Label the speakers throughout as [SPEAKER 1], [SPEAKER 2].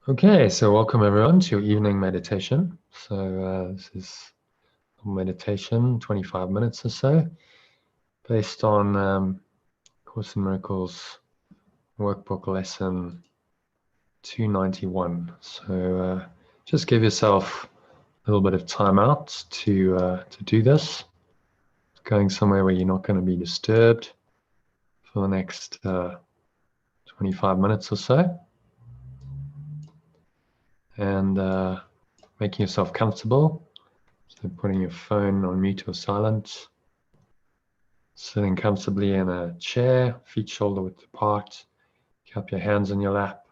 [SPEAKER 1] Okay, so welcome everyone to your evening meditation. So this is a meditation, 25 minutes or so, based on Course in Miracles Workbook Lesson 291. So just give yourself a little bit of time out to do this. Going somewhere where you're not going to be disturbed for the next 25 minutes or so. And making yourself comfortable. So putting your phone on mute or silent. Sitting comfortably in a chair, feet shoulder width apart. Cup your hands in your lap.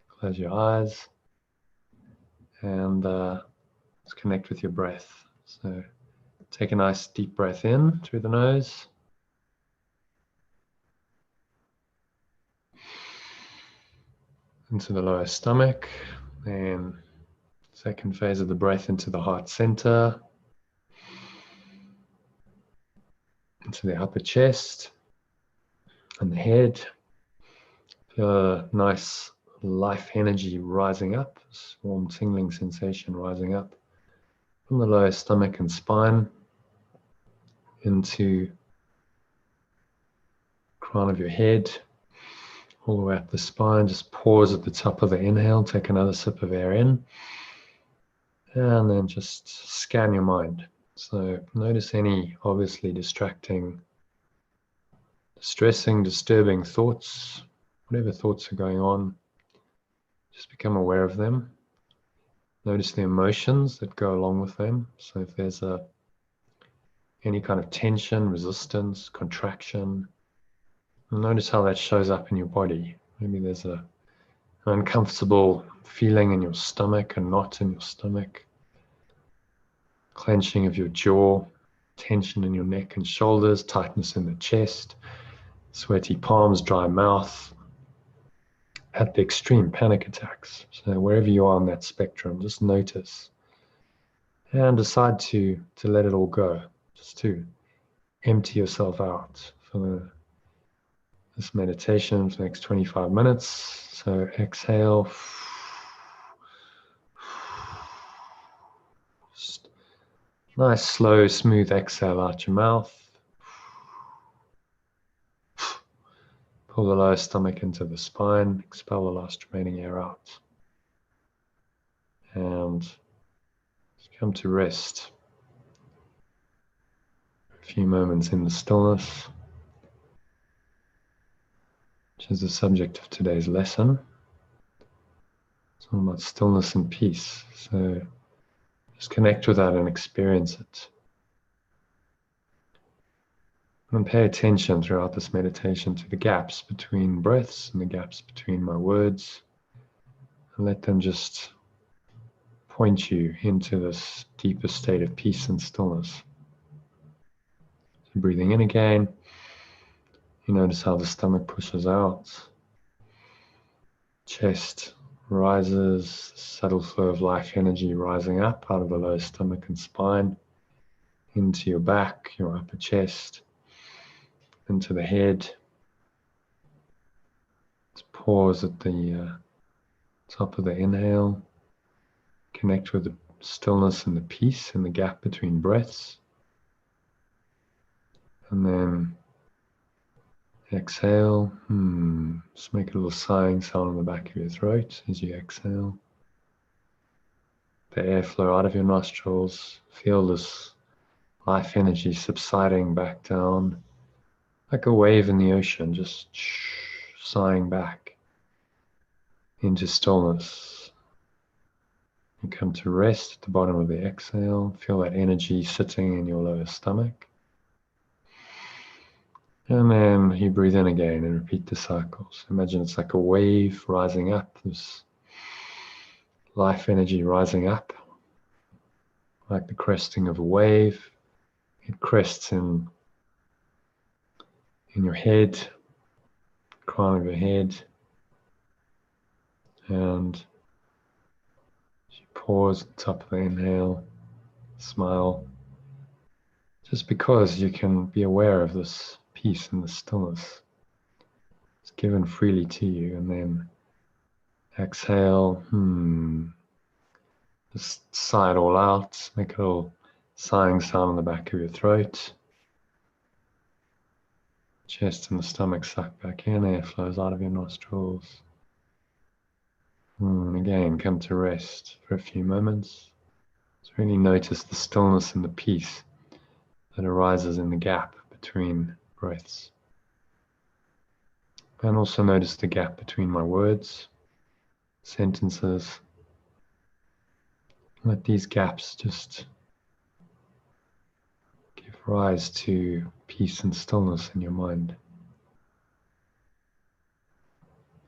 [SPEAKER 1] Close your eyes. And let's connect with your breath. So take a nice deep breath in through the nose. Into the lower stomach. And second phase of the breath into the heart center. Into the upper chest and the head. Feel a nice life energy rising up, this warm tingling sensation rising up from the lower stomach and spine into the crown of your head, all the way up the spine. Just pause at the top of the inhale, take another sip of air in, and then just scan your mind. So notice any obviously distracting, distressing, disturbing thoughts, whatever thoughts are going on, just become aware of them. Notice the emotions that go along with them. So if there's any kind of tension, resistance, contraction, notice how that shows up in your body. Maybe there's an uncomfortable feeling in your stomach, a knot in your stomach, clenching of your jaw, tension in your neck and shoulders, tightness in the chest, sweaty palms, dry mouth. At the extreme, panic attacks. So wherever you are on that spectrum, just notice and decide to let it all go, just to empty yourself out for this meditation for the next 25 minutes. So exhale. Just nice, slow, smooth exhale out your mouth. Pull the lower stomach into the spine. Expel the last remaining air out. And come to rest. A few moments in the stillness, which is the subject of today's lesson. It's all about stillness and peace. So just connect with that and experience it. And pay attention throughout this meditation to the gaps between breaths and the gaps between my words. And let them just point you into this deeper state of peace and stillness. So breathing in again, you notice how the stomach pushes out. Chest rises, subtle flow of life energy rising up out of the lower stomach and spine, into your back, your upper chest, into the head. Let's pause at the top of the inhale. Connect with the stillness and the peace in the gap between breaths. And then exhale. Just make a little sighing sound on the back of your throat as you exhale. The air flow out of your nostrils. Feel this life energy subsiding back down like a wave in the ocean, just sighing back into stillness. You come to rest at the bottom of the exhale. Feel that energy sitting in your lower stomach. And then you breathe in again and repeat the cycle. So imagine it's like a wave rising up, this life energy rising up, like the cresting of a wave. It crests in your head, crown of your head, and as you pause at the top of the inhale, smile, just because you can be aware of this peace and the stillness. It's given freely to you, and then Exhale. Just sigh it all out. Make a little sighing sound in the back of your throat. Chest and the stomach suck back in. Air flows out of your nostrils. And again, come to rest for a few moments. Just really notice the stillness and the peace that arises in the gap between breaths. And also notice the gap between my words, sentences. Let these gaps just give rise to peace and stillness in your mind.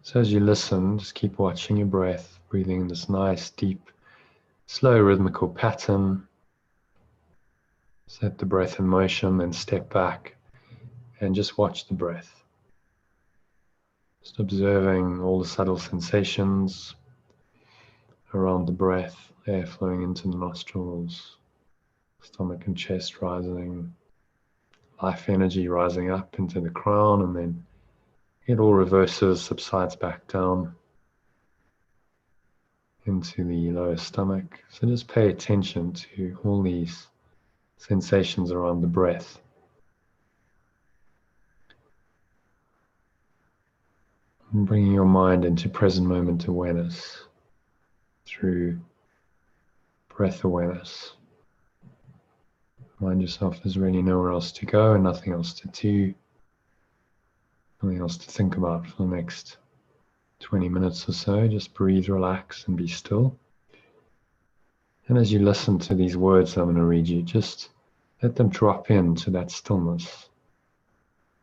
[SPEAKER 1] So as you listen, just keep watching your breath, breathing in this nice, deep, slow, rhythmical pattern. Set the breath in motion, then step back and just watch the breath. Just observing all the subtle sensations around the breath, air flowing into the nostrils, stomach and chest rising, life energy rising up into the crown, and then it all reverses, subsides back down into the lower stomach. So just pay attention to all these sensations around the breath. And bringing your mind into present moment awareness through breath awareness. Remind yourself there's really nowhere else to go and nothing else to do, nothing else to think about for the next 20 minutes or so. Just breathe, relax, and be still. And as you listen to these words I'm going to read you, just let them drop into that stillness.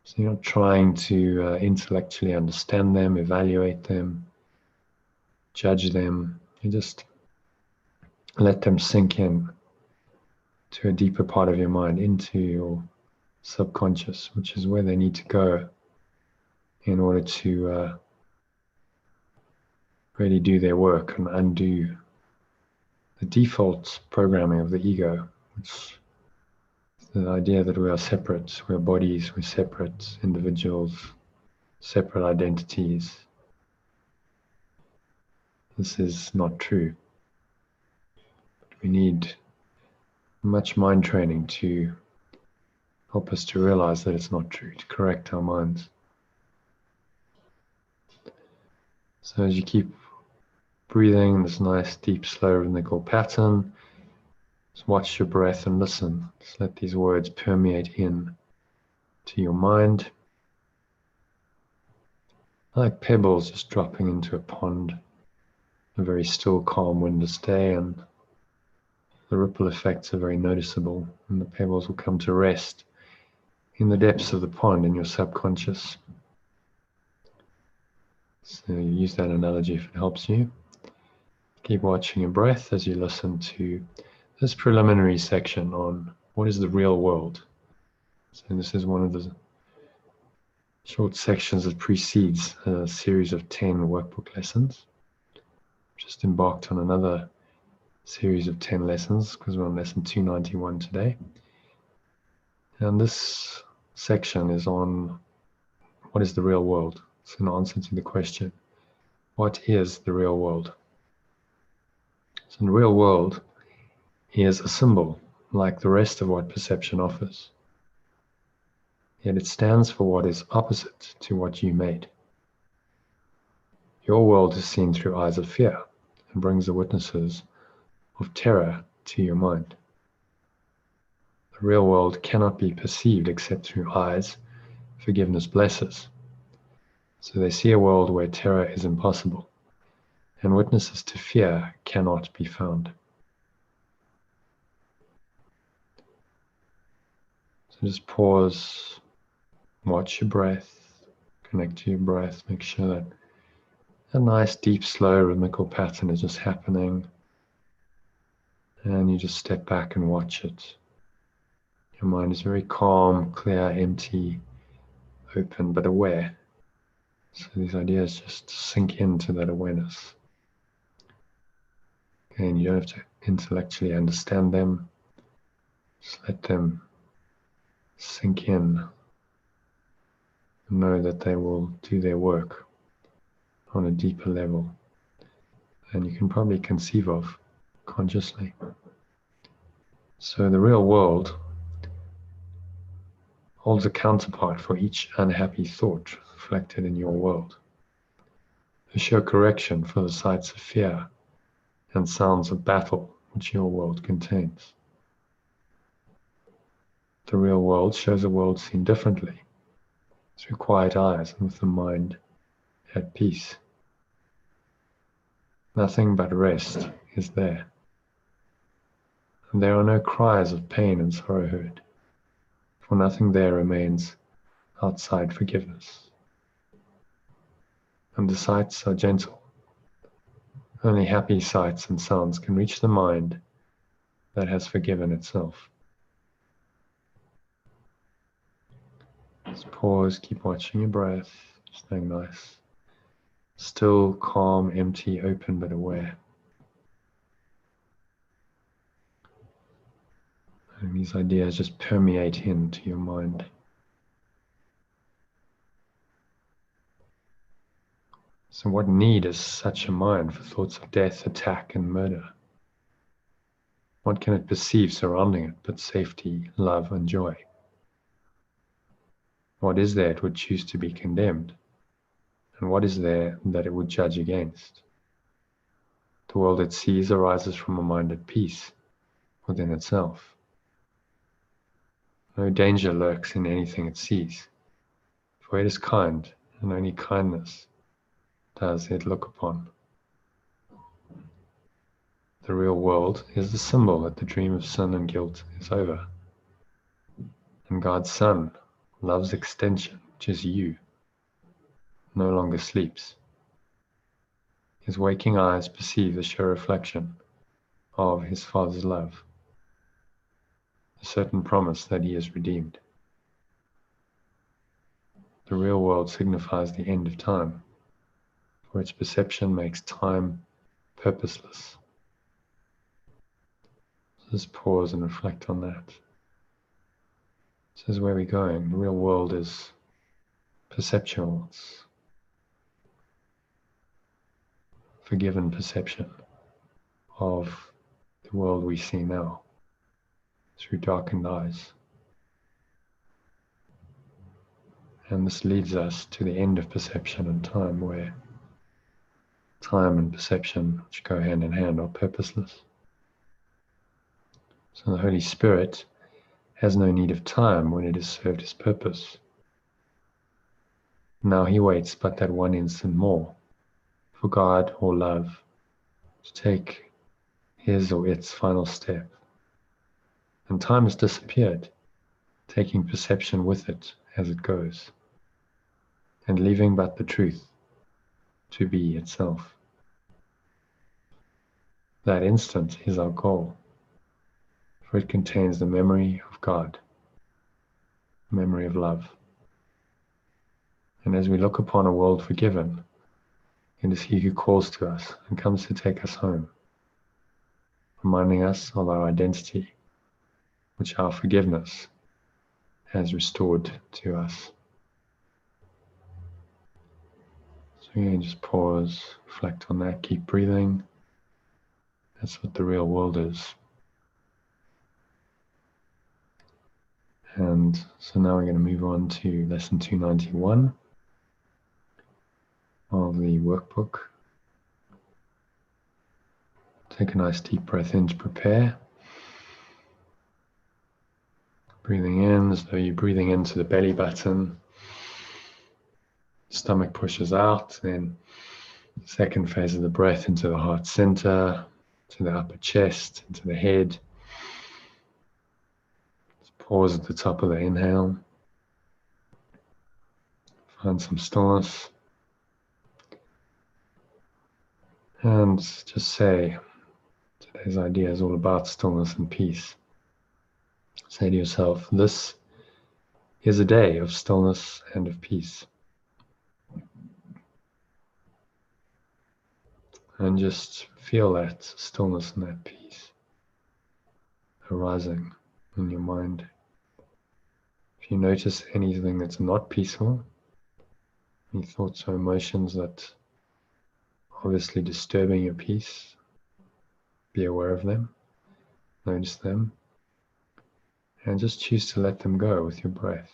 [SPEAKER 1] So you're not trying to intellectually understand them, evaluate them, judge them. You just let them sink in to a deeper part of your mind, into your subconscious, which is where they need to go in order to really do their work and undo the default programming of the ego, which is the idea that we are separate, we're bodies, we're separate individuals, separate identities. This is not true. We need much mind training to help us to realize that it's not true, to correct our minds. So as you keep breathing in this nice, deep, slow, rhythmical pattern, just watch your breath and listen. Just let these words permeate in to your mind. Like pebbles just dropping into a pond, a very still, calm, windless day, and the ripple effects are very noticeable, and the pebbles will come to rest in the depths of the pond in your subconscious. So use that analogy if it helps you. Keep watching your breath as you listen to this preliminary section on what is the real world. So this is one of the short sections that precedes a series of 10 workbook lessons. Just embarked on another series of 10 lessons because we're on lesson 291 today. And this section is on what is the real world. It's an answer to the question, what is the real world? So the real world is a symbol like the rest of what perception offers. Yet it stands for what is opposite to what you made. Your world is seen through eyes of fear and brings the witnesses of terror to your mind. The real world cannot be perceived except through eyes forgiveness blesses. So they see a world where terror is impossible, and witnesses to fear cannot be found. So just pause, watch your breath, connect to your breath, make sure that a nice, deep, slow, rhythmical pattern is just happening. And you just step back and watch it. Your mind is very calm, clear, empty, open, but aware. So these ideas just sink into that awareness. And you don't have to intellectually understand them. Just let them sink in. Know that they will do their work on a deeper level and you can probably conceive of consciously. So the real world holds a counterpart for each unhappy thought reflected in your world, a sure correction for the sights of fear and sounds of battle which your world contains. The real world shows a world seen differently, through quiet eyes and with the mind at peace. Nothing but rest is there, and there are no cries of pain and sorrow heard, for nothing there remains outside forgiveness. And the sights are gentle. Only happy sights and sounds can reach the mind that has forgiven itself. Just pause, keep watching your breath, staying nice. Still, calm, empty, open, but aware. And these ideas just permeate into your mind. So what need is such a mind for thoughts of death, attack, and murder? What can it perceive surrounding it but safety, love, and joy? What is there it would choose to be condemned? And what is there that it would judge against? The world it sees arises from a mind at peace within itself. No danger lurks in anything it sees, for it is kind, and only kindness does it look upon. The real world is the symbol that the dream of sin and guilt is over. And God's Son, love's extension, which is you, no longer sleeps. His waking eyes perceive the sure reflection of his Father's love, a certain promise that he is redeemed. The real world signifies the end of time, for its perception makes time purposeless. Just pause and reflect on that. This is where we're going. The real world is perceptual. It's forgiven perception of the world we see now through darkened eyes. And this leads us to the end of perception and time, where time and perception, which go hand in hand, are purposeless. So the Holy Spirit has no need of time when it has served his purpose. Now he waits but that one instant more for God or love to take his or its final step. And time has disappeared, taking perception with it as it goes, and leaving but the truth to be itself. That instant is our goal, for it contains the memory of God, memory of love. And as we look upon a world forgiven, it is he who calls to us and comes to take us home, reminding us of our identity, which our forgiveness has restored to us. So you can just pause, reflect on that, keep breathing. That's what the real world is. And so now we're going to move on to lesson 291 of the workbook. Take a nice deep breath in to prepare. Breathing in as though you're breathing into the belly button. Stomach pushes out, then the second phase of the breath into the heart center, to the upper chest, into the head. Just pause at the top of the inhale. Find some stillness. And just say, today's idea is all about stillness and peace. Say to yourself, this is a day of stillness and of peace. And just feel that stillness and that peace arising in your mind. If you notice anything that's not peaceful, any thoughts or emotions that obviously disturbing your peace, be aware of them, notice them, and just choose to let them go with your breath.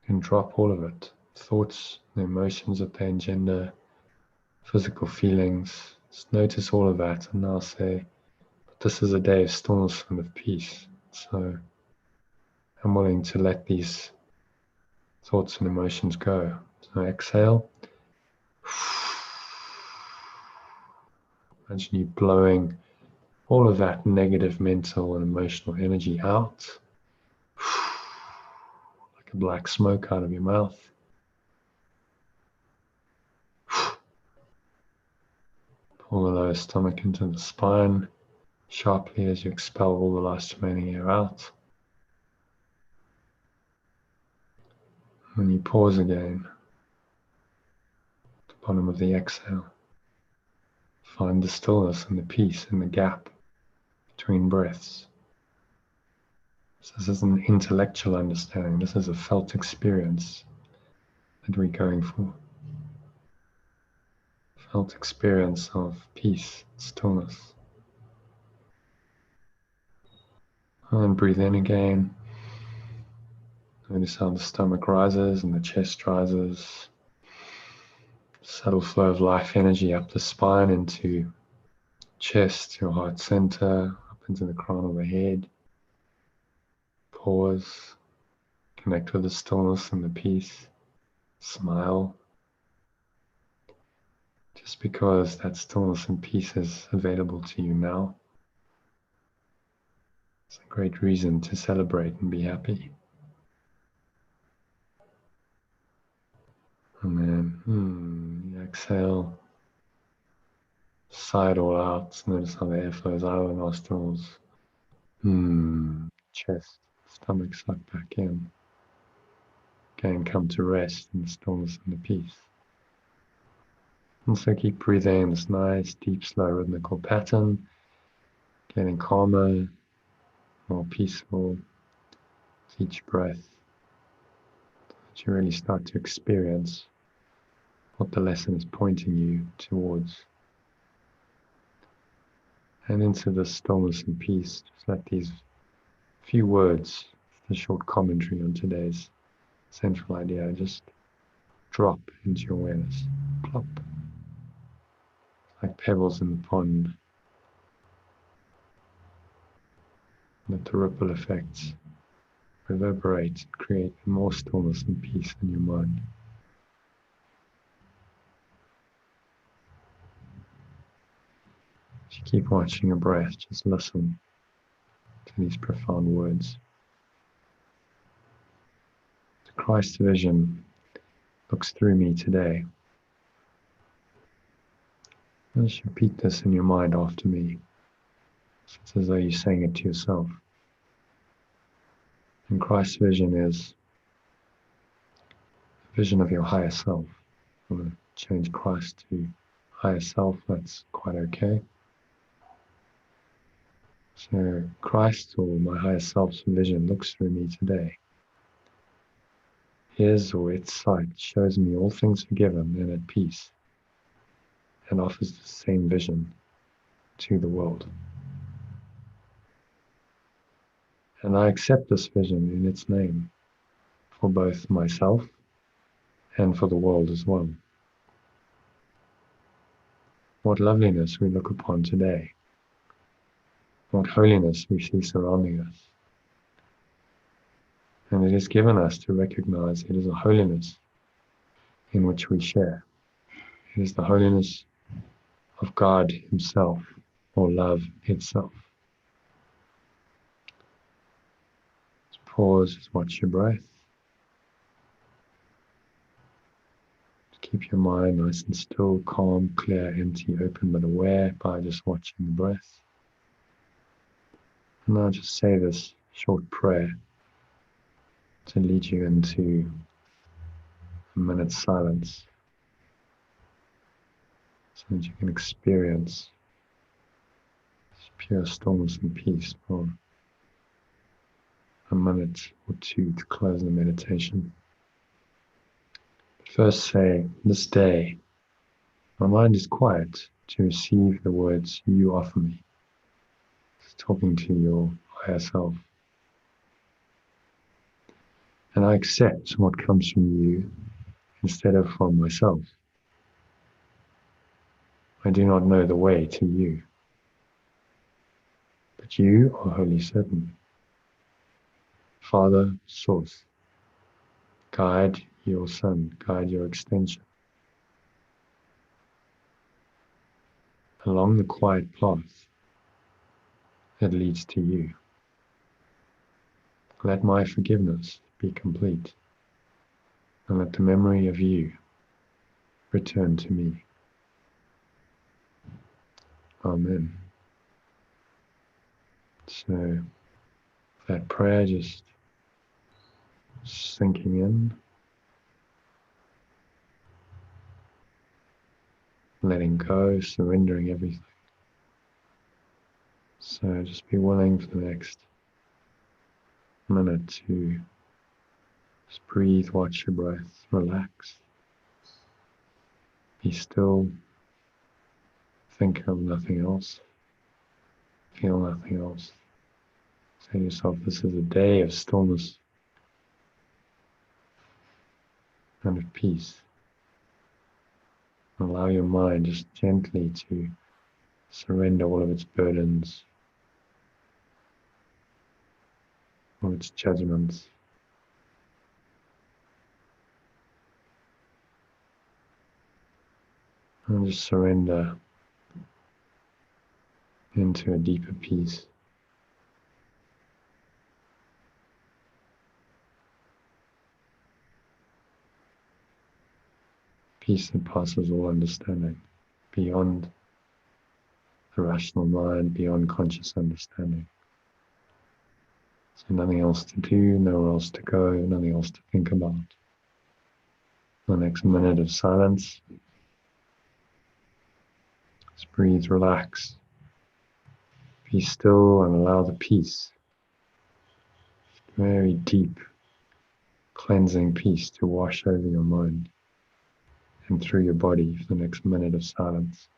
[SPEAKER 1] You can drop all of it, thoughts, the emotions that they engender, physical feelings. Just notice all of that and now say, this is a day of stillness and of peace. So I'm willing to let these thoughts and emotions go. So exhale. Imagine you blowing all of that negative mental and emotional energy out, like a black smoke out of your mouth. Pull the lower stomach into the spine sharply as you expel all the last remaining air out. When you pause again, at the bottom of the exhale, find the stillness and the peace in the gap between breaths. So this is an intellectual understanding. This is a felt experience that we're going for. Felt experience of peace, stillness. And breathe in again. Notice how the stomach rises and the chest rises. Subtle flow of life energy up the spine into chest, your heart center, up into the crown of the head. Pause. Connect with the stillness and the peace. Smile. Just because that stillness and peace is available to you now, it's a great reason to celebrate and be happy. And then you exhale, sigh it all out. Notice how the air flows out of the nostrils. Chest, stomach sucked back in. Again, come to rest in the stillness and the peace. And so keep breathing in this nice, deep, slow, rhythmical pattern. Getting calmer, more peaceful with each breath. As you really start to experience what the lesson is pointing you towards. And into the stillness and peace, just let these few words, the short commentary on today's central idea, just drop into your awareness. Plop. Like pebbles in the pond. Let the ripple effects reverberate and create more stillness and peace in your mind. As you keep watching your breath, just listen to these profound words. The Christ vision looks through me today. Just repeat this in your mind after me. It's as though you're saying it to yourself. And Christ's vision is a vision of your higher self. You want to change Christ to higher self, that's quite okay. So Christ, or my higher self's vision, looks through me today. His or its sight shows me all things forgiven and at peace, and offers the same vision to the world. And I accept this vision in its name for both myself and for the world as well. What loveliness we look upon today. What holiness we see surrounding us. And it is given us to recognize it is a holiness in which we share. It is the holiness of God Himself, or love itself. Just pause, just watch your breath. Just keep your mind nice and still, calm, clear, empty, open, but aware by just watching the breath. And now just say this short prayer to lead you into a minute's silence so that you can experience this pure stillness and peace for a minute or two to close the meditation. First say, this day My mind is quiet to receive the words you offer me. It's talking to your higher self. And I accept what comes from you instead of from myself. I do not know the way to you, but you are wholly certain. Father, Source, guide your Son, guide your extension along the quiet path that leads to you. Let my forgiveness be complete, and let the memory of you return to me. Amen. So that prayer just sinking in, letting go, surrendering everything. So just be willing for the next minute to just breathe, watch your breath, relax. Be still, think of nothing else, feel nothing else. Say to yourself, this is a day of stillness and of peace. Allow your mind just gently to surrender all of its burdens, all its judgments. And just surrender into a deeper peace. Peace that passes all understanding, beyond the rational mind, beyond conscious understanding. So nothing else to do, nowhere else to go, nothing else to think about. The next minute of silence, just breathe, relax, be still, and allow the peace, very deep, cleansing peace to wash over your mind and through your body for the next minute of silence.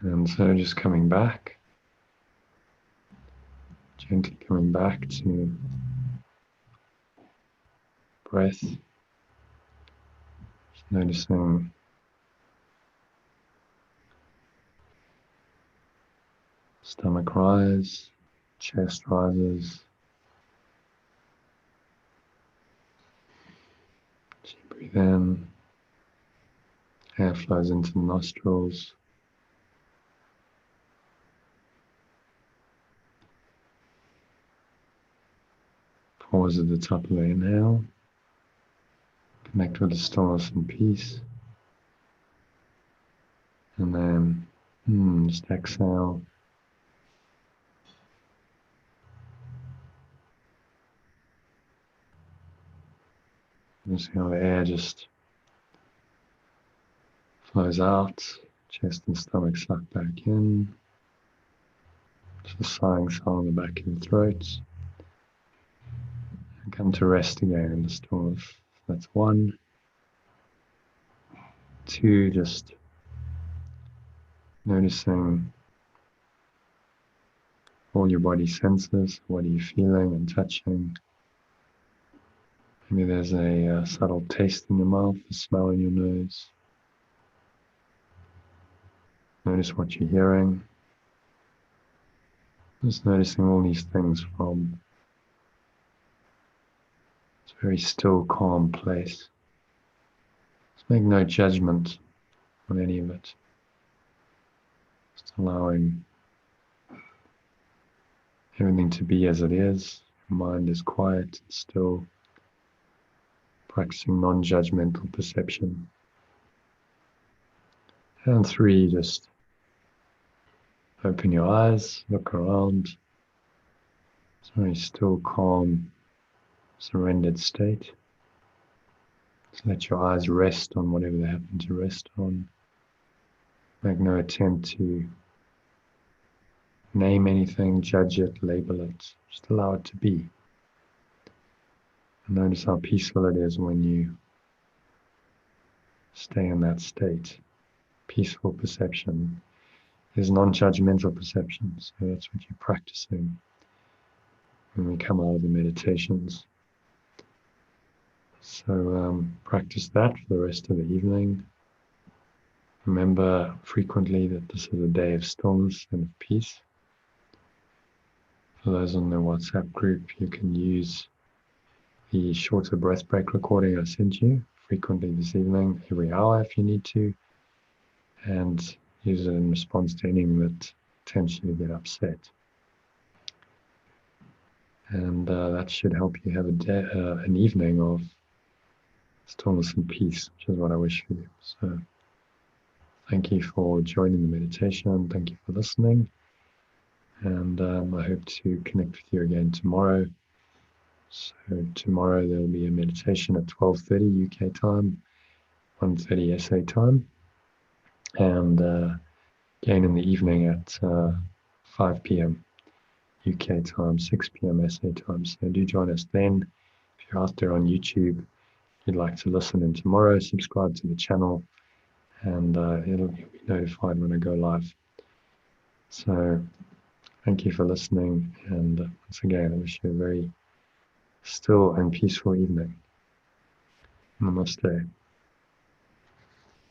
[SPEAKER 1] And so just coming back, gently coming back to breath, just noticing stomach rise, chest rises. So you breathe in, air flows into the nostrils. Pause at the top of the inhale. Connect with the stillness and peace. And then just exhale. And see how the air just flows out. Chest and stomach suck back in. Just a sighing sound in the back of the throat. And come to rest again in the stillness. That's 1. 2, just noticing all your body senses. What are you feeling and touching? Maybe there's a subtle taste in your mouth, a smell in your nose. Notice what you're hearing. Just noticing all these things from this very still, calm place. Just make no judgment on any of it. Just allowing everything to be as it is. Your mind is quiet and still, practicing non-judgmental perception. And 3, just open your eyes, look around. It's a very still, calm, surrendered state. So let your eyes rest on whatever they happen to rest on. Make no attempt to name anything, judge it, label it. Just allow it to be. And notice how peaceful it is when you stay in that state. Peaceful perception is non-judgmental perception. So that's what you're practicing when we come out of the meditations. So practice that for the rest of the evening. Remember frequently that this is a day of stillness and of peace. For those on the WhatsApp group, you can use the shorter breath break recording I sent you frequently this evening, every hour if you need to, and use it in response to anything that tends you to get upset. And that should help you have an evening of stillness and peace, which is what I wish for you. So thank you for joining the meditation. Thank you for listening. And I hope to connect with you again tomorrow. So tomorrow there will be a meditation at 12:30 UK time, 1:30 SA time. And again in the evening at 5 p.m. UK time, 6 p.m. SA time. So do join us then. If you're out there on YouTube, you'd like to listen in tomorrow, subscribe to the channel, and you'll be notified when I go live. So thank you for listening, and once again, I wish you a very still and peaceful evening. Namaste.